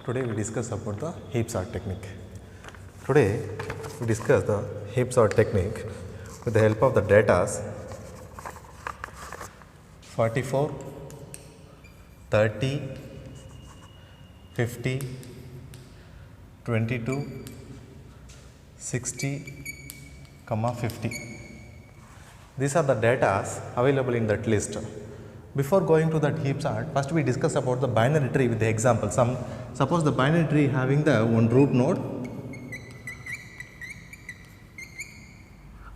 Today we discuss about the heap sort technique. Today we discuss the heap sort technique with the help of the datas 44, 30, 50, 22, 60, 50. These are the datas available in that list. Before going to that heap sort, first we discuss about the binary tree with the example. Suppose the binary tree having the one root node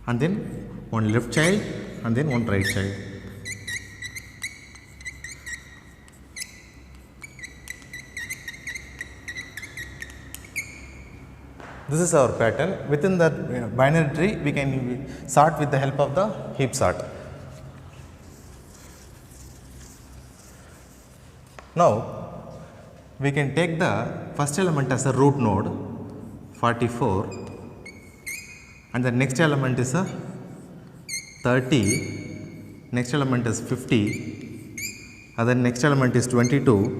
and then one left child and then one right child. This is our pattern. Within the binary tree, we can sort with the help of the heap sort. Now, we can take the first element as a root node 44 and the next element is a 30, next element is 50 and then next element is 22.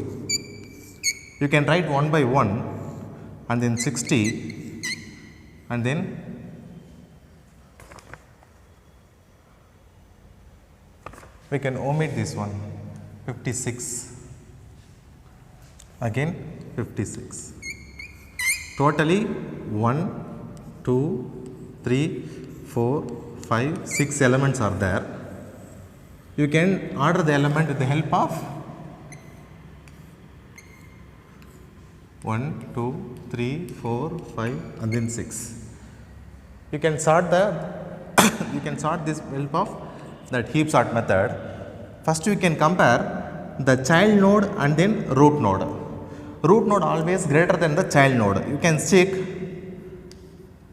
You can write one by one and then 60 and then we can omit this one 56. Again 56. Totally 1, 2, 3, 4, 5, 6 elements are there. You can order the element with the help of 1, 2, 3, 4, 5 and then 6. You can sort you can sort this with help of that heap sort method. First you can compare the child node and then root node. Root node always greater than the child node. You can check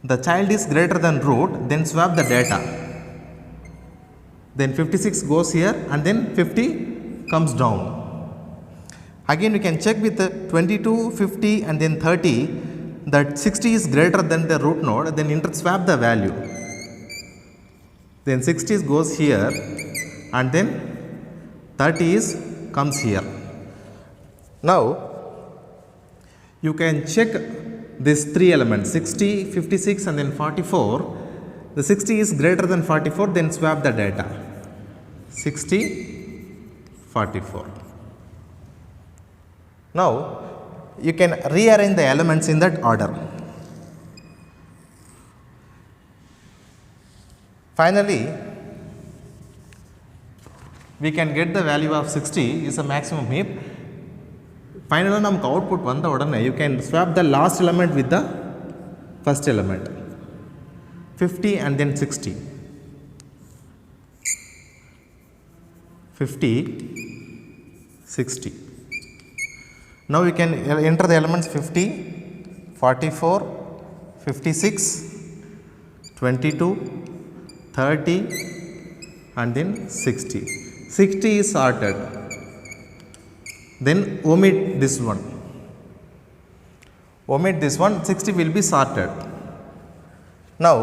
the child is greater than root, then swap the data. Then 56 goes here and then 50 comes down. Again you can check with the 22, 50 and then 30 that 60 is greater than the root node, then interswap the value. Then 60 goes here and then 30 comes here. Now you can check these three elements 60, 56 and then 44. The 60 is greater than 44, then swap the data 60, 44. Now you can rearrange the elements in that order. Finally, we can get the value of 60 is a maximum heap. Finally, namukku output vanda odane you can swap the last element with the first element 50 and then 60. 50, 60. Now you can enter the elements 50, 44, 56, 22, 30 and then 60. 60 is sorted. Then omit this one. Omit this one, 60 will be sorted. Now,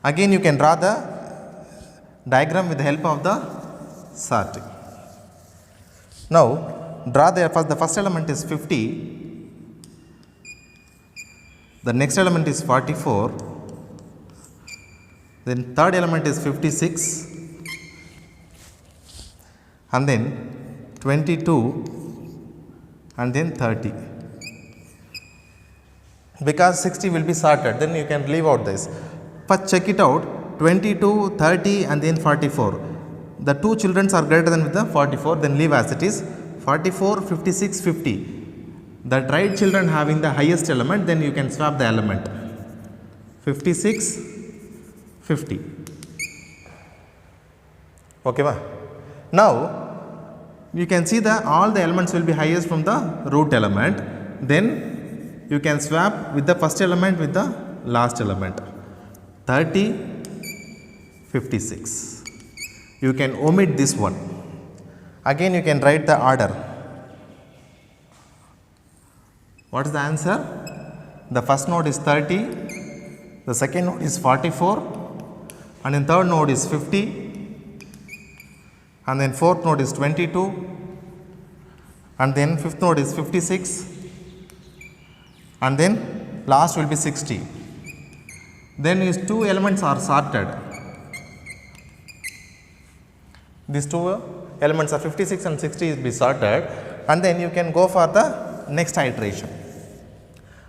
again you can draw the diagram with the help of the sorting. Now, draw the first element is 50, the next element is 44, then third element is 56 and then 22 and then 30. Because 60 will be sorted, then you can leave out this. First check it out 22, 30 and then 44. The two children are greater than with the 44, then leave as it is 44, 56, 50. The right children having the highest element, then you can swap the element 56, 50. Okay, ma? Now you can see that all the elements will be highest from the root element. Then you can swap with the first element with the last element 30, 56. You can omit this one. Again you can write the order. What is the answer? The first node is 30, the second node is 44 and then third node is 50 and then fourth node is 22 and then fifth node is 56, and then last will be 60. Then these two elements are sorted. These two elements are 56 and 60 is be sorted, and then you can go for the next iteration.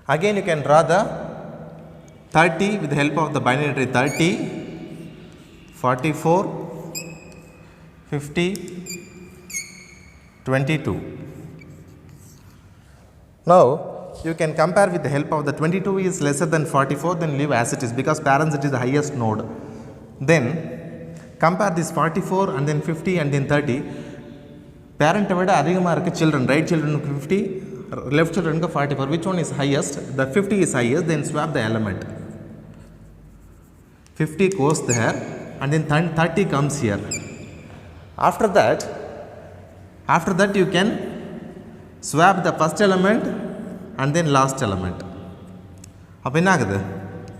Again you can draw the 30 with the help of the binary tree. 30, 44, 50, 22. Now you can compare with the help of the 22 is lesser than 44, then leave as it is, because parents it is the highest node. Then compare this 44 and then 50 and then 30. Parent avida adhigama irukku children, right children 50, left children 44. Which one is highest? The 50 is highest, then swap the element. 50 goes there and then 30 comes here. After that you can swap the first element and then last element. Appo enna agudhu?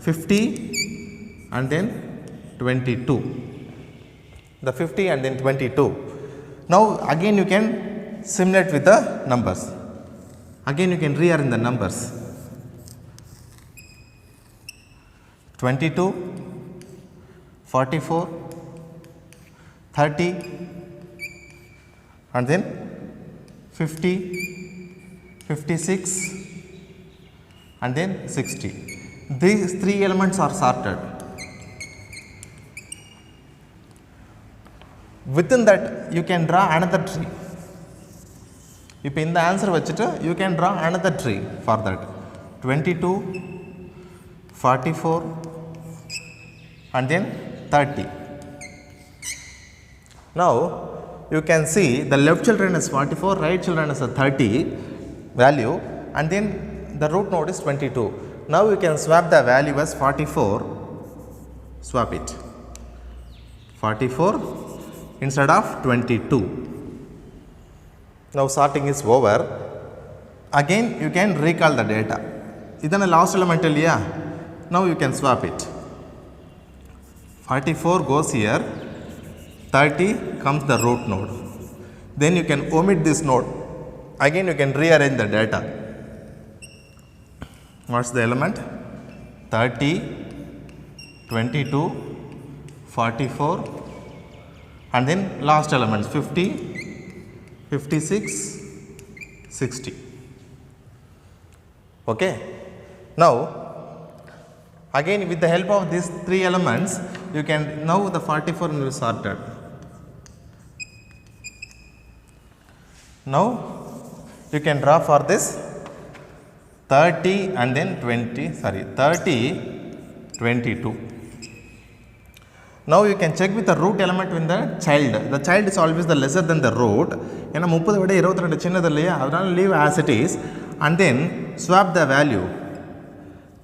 50 and then 22. The 50 and then 22. Now again you can simulate with the numbers. Again you can rearrange the numbers. 22, 44, 30 and then 50, 56 and then 60. These three elements are sorted. Within that you can draw another tree. If in the answer vachittu you can draw another tree for that. 22, 44 and then 30. Now you can see the left children is 44, right children is a 30 value, and then the root node is 22. Now you can swap the value as 44, swap it, 44 instead of 22. Now sorting is over. Again you can recall the data. Idana last element liya. Now you can swap it. 44 goes here, 30 comes the root node. Then you can omit this node. Again you can rearrange the data. What's the element? 30, 22, 44 and then last elements 50, 56, 60. Okay. Now again with the help of these three elements you can, now the 44 will be sorted. Now you can draw for this 30 and then 30, 22. Now you can check with the root element in the child. The child is always the lesser than the root. Ena 30 vida 22 chinnadu illaya, adana leave as it is and then swap the value.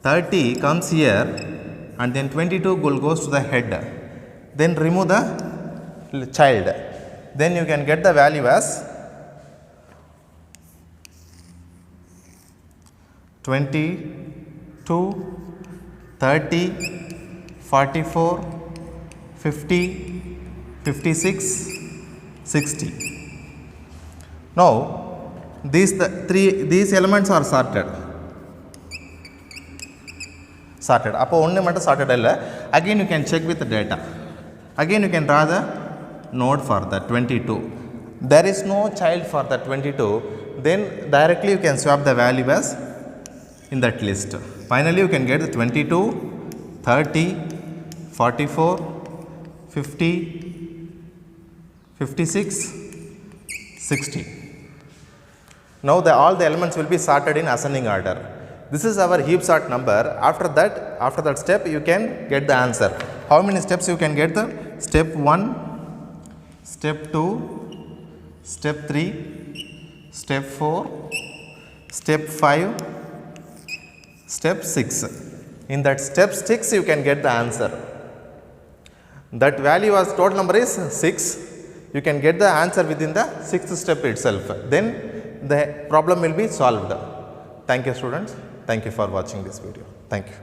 30 comes here and then 22 goes to the head. Then remove the child. Then you can get the value as 22, 30, 44, 50, 56, 60. Now these elements are sorted. Appo only matter sorted illa. Again you can check with the data. Again you can draw the node for the 22. There is no child for the 22. Then directly you can swap the value as in that list. Finally you can get the 22, 30, 44, 50, 56, 60. Now all the elements will be sorted in ascending order. This is our heap sort number. After that step you can get the answer. How many steps you can get? The step 1, step 2, step 3, step 4, step 5, step 6. In that step 6 you can get the answer. That value as total number is 6. You can get the answer within the 6th step itself. Then the problem will be solved. Thank you students. Thank you for watching this video. Thank you.